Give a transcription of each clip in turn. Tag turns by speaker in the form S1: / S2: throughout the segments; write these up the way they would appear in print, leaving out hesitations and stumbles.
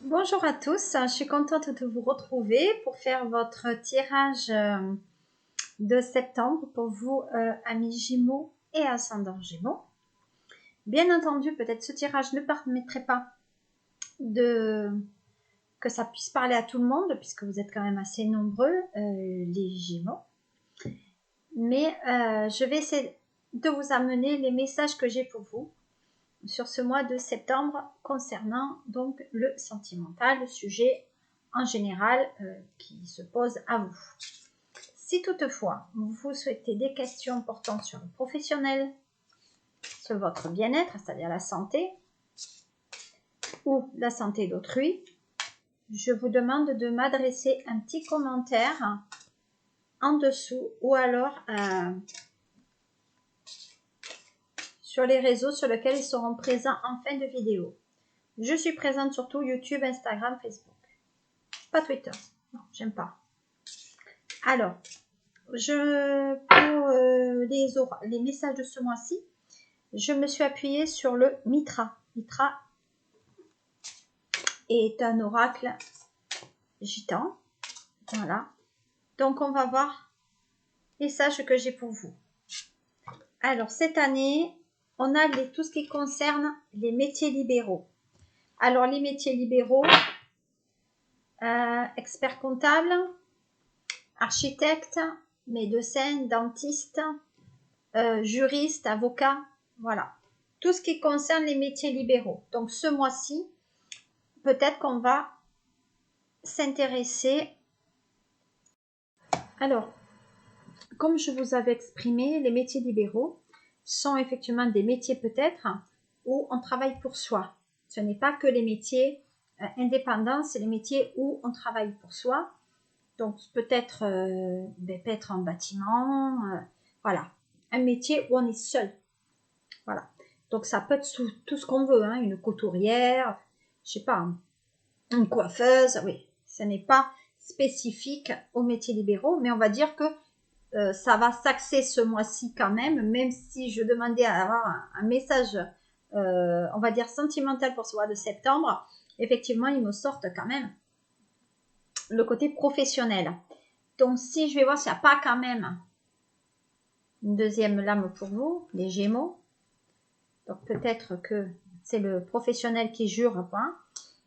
S1: Bonjour à tous, je suis contente de vous retrouver pour faire votre tirage de septembre pour vous, amis Gémeaux et ascendant Gémeaux. Bien entendu, peut-être ce tirage ne permettrait pas que ça puisse parler à tout le monde, puisque vous êtes quand même assez nombreux, les Gémeaux. Mais je vais essayer de vous amener les messages que j'ai pour vous sur ce mois de septembre concernant donc le sentimental, le sujet en général qui se pose à vous. Si toutefois vous souhaitez des questions portant sur le professionnel, sur votre bien-être, c'est-à-dire la santé ou la santé d'autrui, je vous demande de m'adresser un petit commentaire en dessous ou alors sur les réseaux sur lesquels ils seront présents en fin de vidéo. Je suis présente surtout YouTube, Instagram, Facebook. Pas Twitter. Non, j'aime pas. Alors, pour les messages de ce mois-ci, je me suis appuyée sur le Mitra. Mitra est un oracle gitan. Voilà. Donc, on va voir les messages que j'ai pour vous. Alors, cette année, on a tout ce qui concerne les métiers libéraux. Alors, les métiers libéraux, expert comptable, architecte, médecin, dentiste, juriste, avocat, voilà. Tout ce qui concerne les métiers libéraux. Donc, ce mois-ci, peut-être qu'on va s'intéresser. Alors, comme je vous avais exprimé, les métiers libéraux sont effectivement des métiers peut-être où on travaille pour soi. Ce n'est pas que les métiers indépendants, c'est les métiers où on travaille pour soi. Donc, peut-être en bâtiment, voilà. Un métier où on est seul. Voilà. Donc, ça peut être tout ce qu'on veut, hein, une couturière, je sais pas, une coiffeuse, oui. Ce n'est pas spécifique aux métiers libéraux, mais on va dire que ça va s'axer ce mois-ci quand même si je demandais à avoir un message, on va dire sentimental pour ce mois de septembre, effectivement, ils me sortent quand même le côté professionnel. Donc, si je vais voir s'il n'y a pas quand même une deuxième lame pour vous, les Gémeaux. Donc, peut-être que c'est le professionnel qui jure. Hein.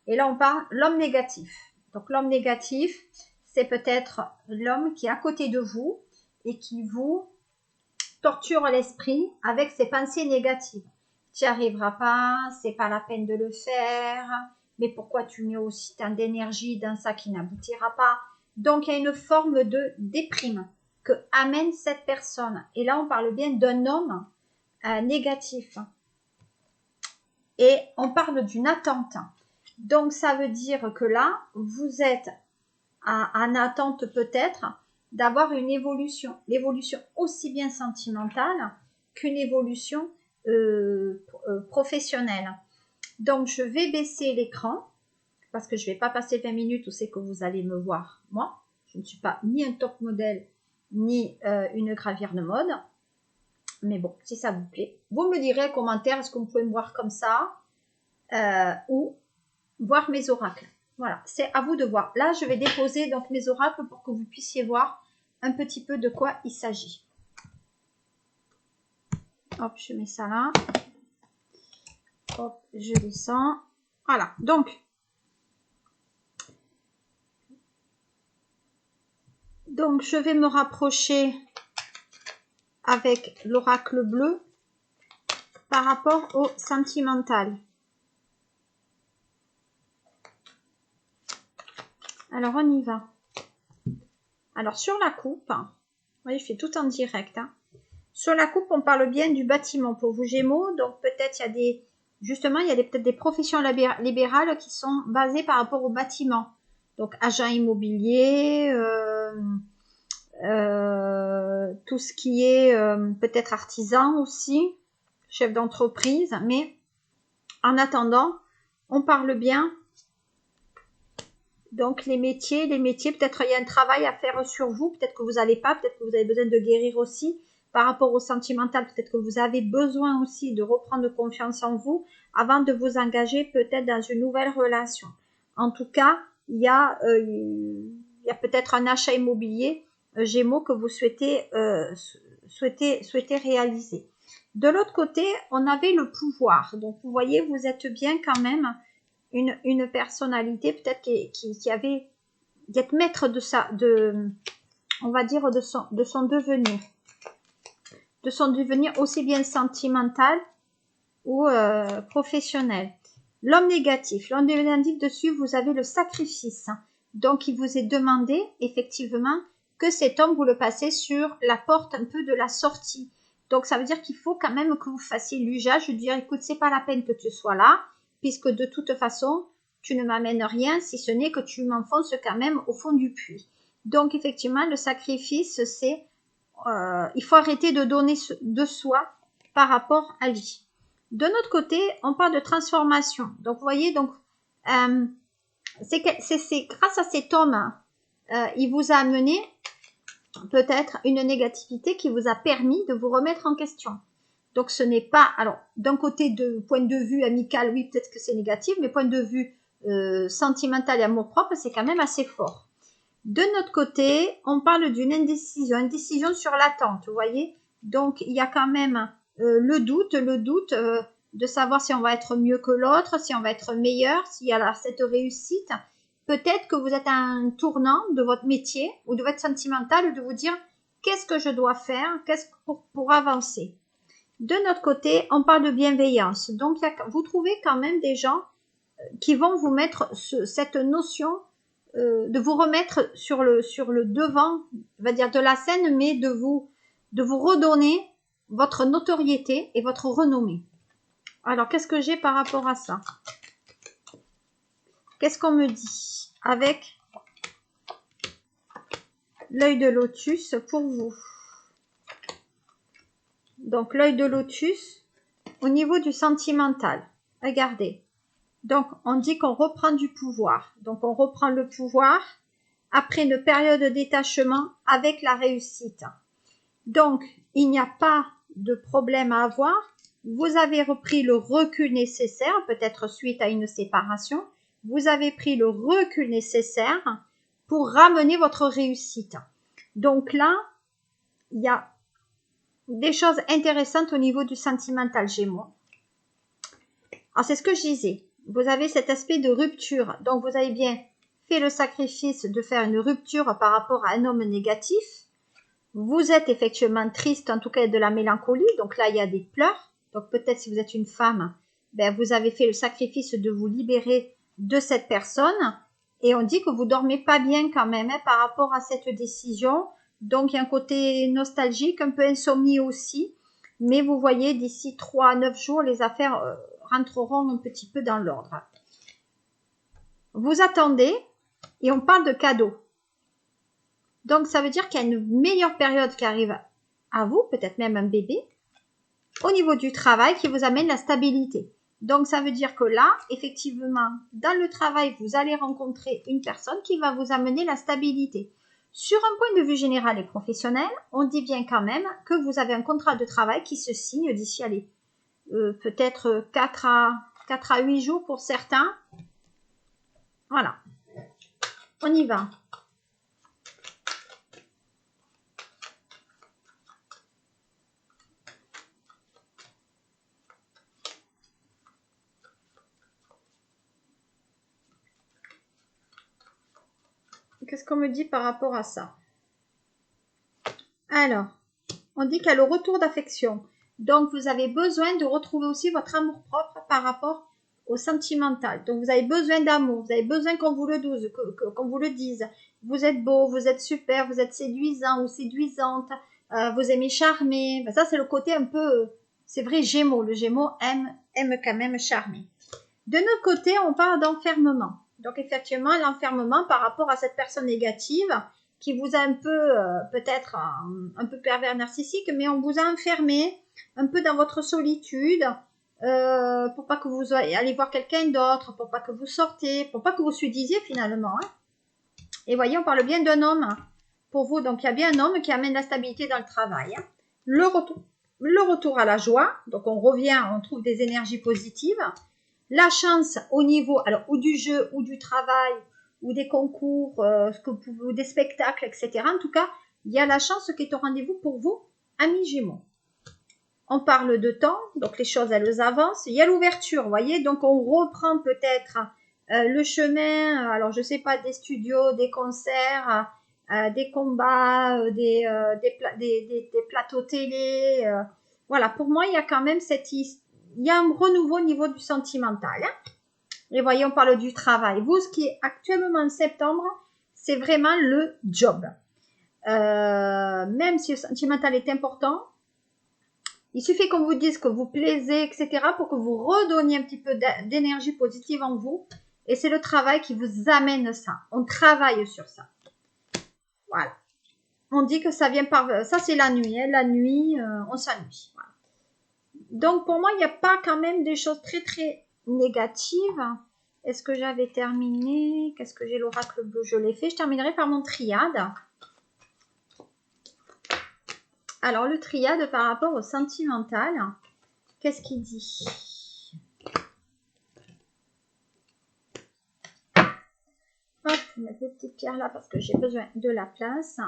S1: Et là, on parle l'homme négatif. Donc, l'homme négatif, c'est peut-être l'homme qui est à côté de vous et qui vous torture l'esprit avec ses pensées négatives. Tu n'y arriveras pas, c'est pas la peine de le faire, mais pourquoi tu mets aussi tant d'énergie dans ça qui n'aboutira pas? Donc, il y a une forme de déprime que amène cette personne. Et là, on parle bien d'un homme négatif. Et on parle d'une attente. Donc, ça veut dire que là, vous êtes en attente peut-être d'avoir une évolution. L'évolution aussi bien sentimentale qu'une évolution professionnelle. Donc, je vais baisser l'écran parce que je ne vais pas passer 20 minutes où c'est que vous allez me voir. Moi, je ne suis pas ni un top modèle, ni une gravière de mode. Mais bon, si ça vous plaît, vous me direz en commentaire, est-ce que vous pouvez me voir comme ça ou voir mes oracles. Voilà, c'est à vous de voir. Là, je vais déposer donc mes oracles pour que vous puissiez voir un petit peu de quoi il s'agit. Hop, je mets ça là. Hop, je descends. Voilà, donc je vais me rapprocher avec l'oracle bleu par rapport au sentimental. Alors, on y va. Alors, sur la coupe, vous voyez, je fais tout en direct. Hein. Sur la coupe, on parle bien du bâtiment pour vous Gémeaux. Donc, peut-être il y a des... Justement, il y a peut-être des professions libérales qui sont basées par rapport au bâtiment. Donc, agent immobilier, tout ce qui est peut-être artisan aussi, chef d'entreprise. Mais en attendant, on parle bien. Donc, les métiers, peut-être il y a un travail à faire sur vous. Peut-être que vous n'allez pas, peut-être que vous avez besoin de guérir aussi. Par rapport au sentimental, peut-être que vous avez besoin aussi de reprendre confiance en vous avant de vous engager peut-être dans une nouvelle relation. En tout cas, il y a peut-être un achat immobilier Gémeaux que vous souhaitez réaliser. De l'autre côté, on avait le pouvoir. Donc, vous voyez, vous êtes bien quand même une personnalité peut-être qui avait d'être maître de ça, on va dire de son devenir aussi bien sentimental ou professionnel. L'homme négatif dessus, vous avez le sacrifice. Donc, il vous est demandé effectivement que cet homme, vous le passez sur la porte un peu de la sortie. Donc, ça veut dire qu'il faut quand même que vous fassiez l'usage de dire, écoute, c'est pas la peine que tu sois là, puisque de toute façon, tu ne m'amènes rien, si ce n'est que tu m'enfonces quand même au fond du puits. Donc, effectivement, le sacrifice, c'est, il faut arrêter de donner de soi par rapport à lui. De notre côté, on parle de transformation. Donc, vous voyez, donc, c'est grâce à cet homme, il vous a amené peut-être une négativité qui vous a permis de vous remettre en question. Donc, ce n'est pas, alors, d'un côté, de point de vue amical, oui, peut-être que c'est négatif, mais point de vue sentimental et amour-propre, c'est quand même assez fort. De notre côté, on parle d'une indécision, une décision sur l'attente, vous voyez. Donc, il y a quand même le doute de savoir si on va être mieux que l'autre, si on va être meilleur, s'il y a cette réussite. Peut-être que vous êtes à un tournant de votre métier ou de votre sentimental, de vous dire qu'est-ce que je dois faire pour avancer. De notre côté, on parle de bienveillance. Donc, vous trouvez quand même des gens qui vont vous mettre cette notion de vous remettre sur le devant, on va dire de la scène, mais de vous redonner votre notoriété et votre renommée. Alors, qu'est-ce que j'ai par rapport à ça? Qu'est-ce qu'on me dit avec l'œil de lotus pour vous? Donc, l'œil de lotus au niveau du sentimental. Regardez. Donc, on dit qu'on reprend du pouvoir. Donc, on reprend le pouvoir après une période de détachement avec la réussite. Donc, il n'y a pas de problème à avoir. Vous avez repris le recul nécessaire, peut-être suite à une séparation. Vous avez pris le recul nécessaire pour ramener votre réussite. Donc là, il y a des choses intéressantes au niveau du sentimental Gémeaux. Alors, c'est ce que je disais. Vous avez cet aspect de rupture. Donc, vous avez bien fait le sacrifice de faire une rupture par rapport à un homme négatif. Vous êtes effectivement triste, en tout cas de la mélancolie. Donc là, il y a des pleurs. Donc, peut-être si vous êtes une femme, ben, vous avez fait le sacrifice de vous libérer de cette personne. Et on dit que vous dormez pas bien quand même par rapport à cette décision. Donc, il y a un côté nostalgique, un peu insomnie aussi. Mais vous voyez, d'ici 3 à 9 jours, les affaires rentreront un petit peu dans l'ordre. Vous attendez et on parle de cadeaux. Donc, ça veut dire qu'il y a une meilleure période qui arrive à vous, peut-être même un bébé, au niveau du travail qui vous amène la stabilité. Donc, ça veut dire que là, effectivement, dans le travail, vous allez rencontrer une personne qui va vous amener la stabilité. Sur un point de vue général et professionnel, on dit bien quand même que vous avez un contrat de travail qui se signe d'ici, allez, peut-être 4 à 8 jours pour certains. Voilà. On y va. Qu'est-ce qu'on me dit par rapport à ça? Alors, on dit qu'il y a le retour d'affection. Donc, vous avez besoin de retrouver aussi votre amour-propre par rapport au sentimental. Donc, vous avez besoin d'amour, vous avez besoin qu'on vous le dise, qu'on vous le dise. Vous êtes beau, vous êtes super, vous êtes séduisant ou séduisante, vous aimez charmer. Ben, ça, c'est le côté un peu, c'est vrai, Gémeaux. Le Gémeaux aime quand même charmer. De notre côté, on parle d'enfermement. Donc, effectivement, l'enfermement par rapport à cette personne négative qui vous a un peu, peut-être un peu pervers narcissique, mais on vous a enfermé un peu dans votre solitude pour pas que vous allez voir quelqu'un d'autre, pour pas que vous sortez, pour pas que vous suicidiez finalement. Hein. Et voyez, on parle bien d'un homme pour vous. Donc, il y a bien un homme qui amène la stabilité dans le travail. Hein. Le retour à la joie. Donc, on revient, on trouve des énergies positives. La chance au niveau, alors, ou du jeu, ou du travail, ou des concours, ou des spectacles, etc. En tout cas, il y a la chance qui est au rendez-vous pour vous, amis Gémeaux. On parle de temps, donc les choses, elles avancent. Il y a l'ouverture, vous voyez, donc on reprend peut-être le chemin, alors je sais pas, des studios, des concerts, des combats, des plateaux télé. Voilà, pour moi, il y a quand même il y a un renouveau au niveau du sentimental. Hein. Et voyez, on parle du travail. Vous, ce qui est actuellement en septembre, c'est vraiment le job. Même si le sentimental est important, il suffit qu'on vous dise que vous plaisez, etc. pour que vous redonniez un petit peu d'énergie positive en vous. Et c'est le travail qui vous amène ça. On travaille sur ça. Voilà. On dit que ça vient par... Ça, c'est la nuit. Hein. La nuit, on s'ennuie. Voilà. Donc, pour moi, il n'y a pas quand même des choses très, très négatives. Est-ce que j'avais terminé? Qu'est-ce que j'ai? L'oracle bleu, je l'ai fait. Je terminerai par mon triade. Alors, le triade par rapport au sentimental, qu'est-ce qu'il dit? Hop, je vais mettre cette petite pierre là parce que j'ai besoin de la place.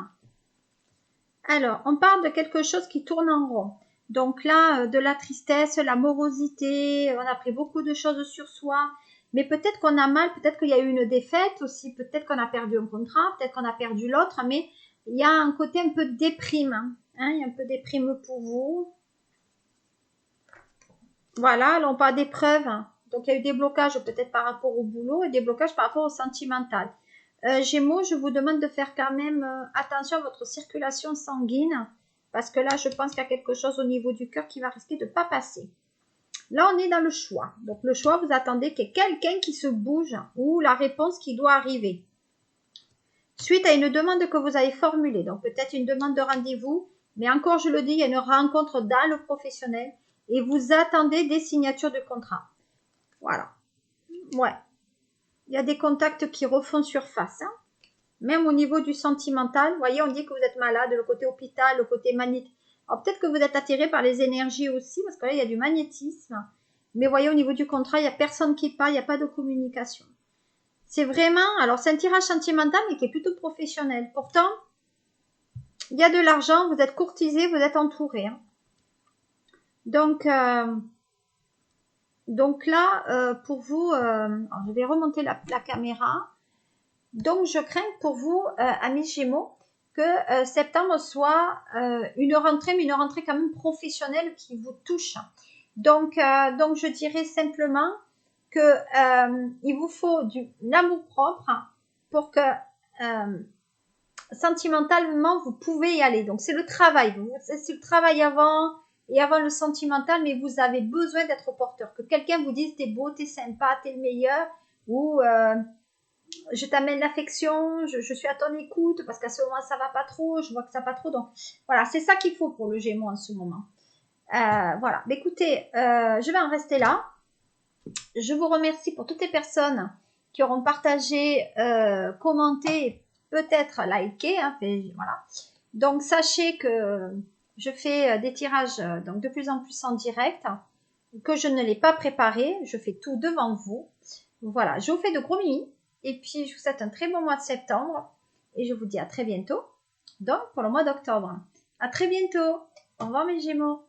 S1: Alors, on parle de quelque chose qui tourne en rond. Donc là, de la tristesse, la morosité, on a pris beaucoup de choses sur soi. Mais peut-être qu'on a mal, peut-être qu'il y a eu une défaite aussi, peut-être qu'on a perdu un contrat, peut-être qu'on a perdu l'autre, mais il y a un côté un peu déprime. Hein, il y a un peu déprime pour vous. Voilà, là on parle d'épreuves. Donc il y a eu des blocages peut-être par rapport au boulot et des blocages par rapport au sentimental. Gémeaux, je vous demande de faire quand même attention à votre circulation sanguine parce que là, je pense qu'il y a quelque chose au niveau du cœur qui va risquer de ne pas passer. Là, on est dans le choix. Donc, le choix, vous attendez qu'il y ait quelqu'un qui se bouge ou la réponse qui doit arriver. Suite à une demande que vous avez formulée, donc peut-être une demande de rendez-vous, mais encore, je le dis, il y a une rencontre dans le professionnel et vous attendez des signatures de contrat. Voilà. Ouais. Il y a des contacts qui refont surface. Hein. Même au niveau du sentimental, vous voyez, on dit que vous êtes malade, le côté hôpital, le côté magnétique. Alors peut-être que vous êtes attiré par les énergies aussi, parce que là, il y a du magnétisme. Mais vous voyez, au niveau du contrat, il n'y a personne qui parle, il n'y a pas de communication. C'est vraiment, alors c'est un tirage sentimental, mais qui est plutôt professionnel. Pourtant, il y a de l'argent, vous êtes courtisé, vous êtes entouré. Hein. Donc là, pour vous, je vais remonter la caméra. Donc, je crains pour vous, amis Gémeaux, que septembre soit une rentrée, mais une rentrée quand même professionnelle qui vous touche. Donc je dirais simplement que il vous faut de l'amour propre pour que sentimentalement vous pouvez y aller. Donc, c'est le travail. C'est le travail avant et avant le sentimental, mais vous avez besoin d'être porteur. Que quelqu'un vous dise t'es beau, t'es sympa, t'es le meilleur, ou je t'amène l'affection, je suis à ton écoute, parce qu'à ce moment ça va pas trop, je vois que ça va pas trop. Donc voilà, c'est ça qu'il faut pour le Gémeaux en ce moment. Voilà, mais écoutez, je vais en rester là. Je vous remercie pour toutes les personnes qui auront partagé, commenté, peut-être liké. Hein, voilà. Donc sachez que je fais des tirages donc de plus en plus en direct, que je ne l'ai pas préparé, je fais tout devant vous. Voilà, je vous fais de gros bisous. Et puis, je vous souhaite un très bon mois de septembre. Et je vous dis à très bientôt. Donc, pour le mois d'octobre. À très bientôt. Au revoir mes Gémeaux.